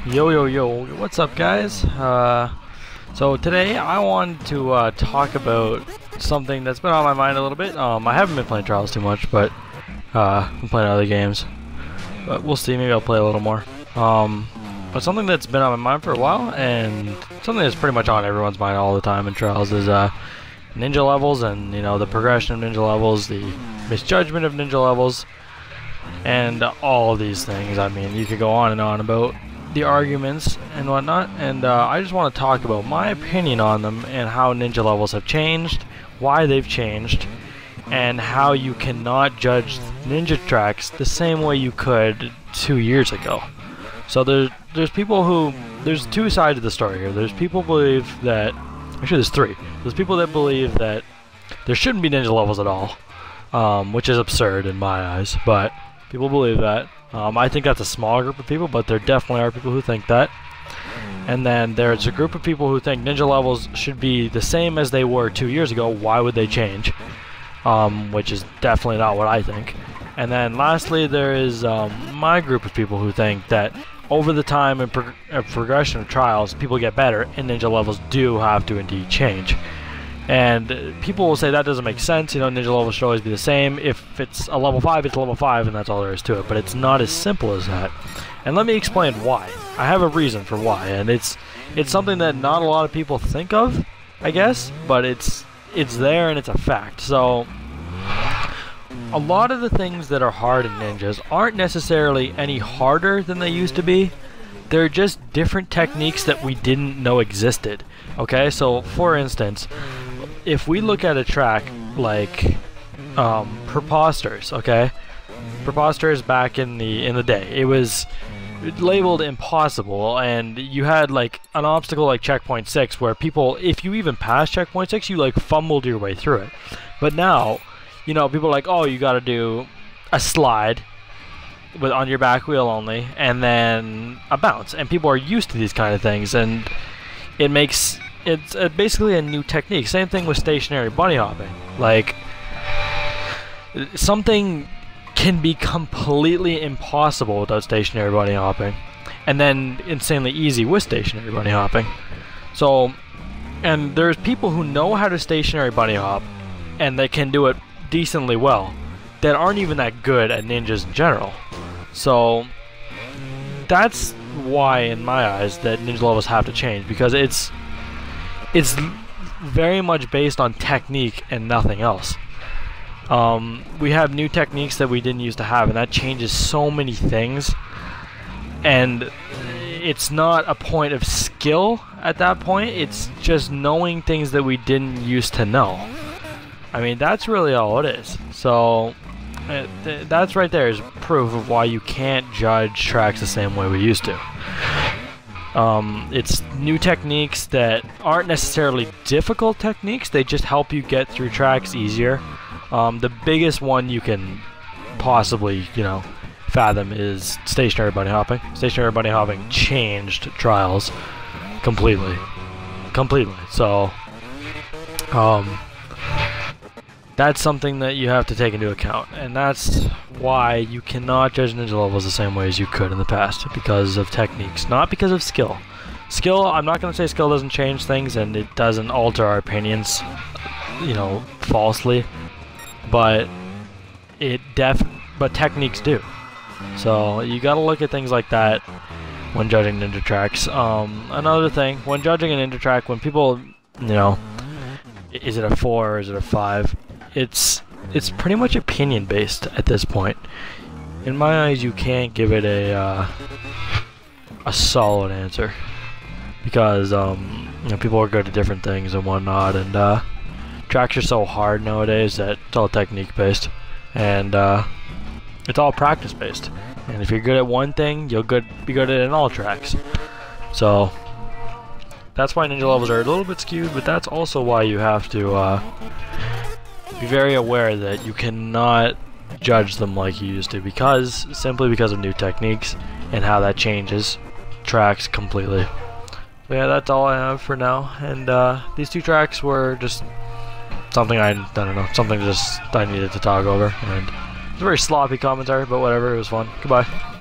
Yo yo yo, what's up guys? So today I wanted to talk about something that's been on my mind a little bit. I haven't been playing Trials too much, but I'm playing other games. But we'll see, maybe I'll play a little more. But something that's been on my mind for a while, and something that's pretty much on everyone's mind all the time in Trials is ninja levels, and you know, the progression of ninja levels, the misjudgment of ninja levels, and all of these things. I mean, you could go on and on about the arguments and whatnot, and I just want to talk about my opinion on them and how ninja levels have changed, why they've changed, and how you cannot judge ninja tracks the same way you could 2 years ago. So there's people who, there's two sides of the story here. There's people who believe that, actually there's three. There's people that believe that there shouldn't be ninja levels at all, which is absurd in my eyes, but people believe that. I think that's a small group of people, but there definitely are people who think that. And then there's a group of people who think ninja levels should be the same as they were 2 years ago. Why would they change? Which is definitely not what I think. And then lastly, there is my group of people who think that over the time and progression of Trials, people get better, and ninja levels do have to indeed change. And people will say that doesn't make sense, you know, ninja levels should always be the same. If it's a level 5, it's a level 5, and that's all there is to it. But it's not as simple as that. And let me explain why. I have a reason for why, and it's something that not a lot of people think of, I guess, but it's there and it's a fact. So a lot of the things that are hard in ninjas aren't necessarily any harder than they used to be. They're just different techniques that we didn't know existed. Okay, so for instance, if we look at a track like Preposters, okay? Preposters back in the day, it was labeled impossible, and you had like an obstacle like checkpoint 6 where people, if you even passed checkpoint 6, you like fumbled your way through it. But now, you know, people are like, oh, you gotta do a slide with on your back wheel only, and then a bounce, and people are used to these kind of things, and it makes it's basically a new technique. Same thing with stationary bunny hopping. Like, something can be completely impossible without stationary bunny hopping, and then insanely easy with stationary bunny hopping. So, and there's people who know how to stationary bunny hop, and they can do it decently well, that aren't even that good at ninjas in general. So that's why, in my eyes, that ninja levels have to change, because it's very much based on technique and nothing else. We have new techniques that we didn't used to have, and that changes so many things. And it's not a point of skill at that point, it's just knowing things that we didn't used to know. I mean, that's really all it is. So that's right there is proof of why you can't judge tracks the same way we used to. It's new techniques that aren't necessarily difficult techniques, they just help you get through tracks easier. The biggest one you can possibly, you know, fathom is stationary bunny hopping. Stationary bunny hopping changed Trials completely. So, that's something that you have to take into account, and that's why you cannot judge ninja levels the same way as you could in the past, because of techniques, not because of skill. Skill, I'm not going to say skill doesn't change things, and it doesn't alter our opinions, you know, falsely, but but techniques do. So you got to look at things like that when judging ninja tracks. Another thing, when judging a ninja track, when people, you know, is it a 4 or is it a 5? It's pretty much opinion based at this point. In my eyes, you can't give it a solid answer, because you know, people are good at different things and whatnot, and tracks are so hard nowadays that it's all technique based, and it's all practice based. And if you're good at one thing, you'll be good at it in all tracks. So that's why ninja levels are a little bit skewed, but that's also why you have to be very aware that you cannot judge them like you used to, simply because of new techniques and how that changes tracks completely. But yeah, that's all I have for now, and these two tracks were just something I don't know, something just I needed to talk over, and it's a very sloppy commentary, but whatever, it was fun. Goodbye.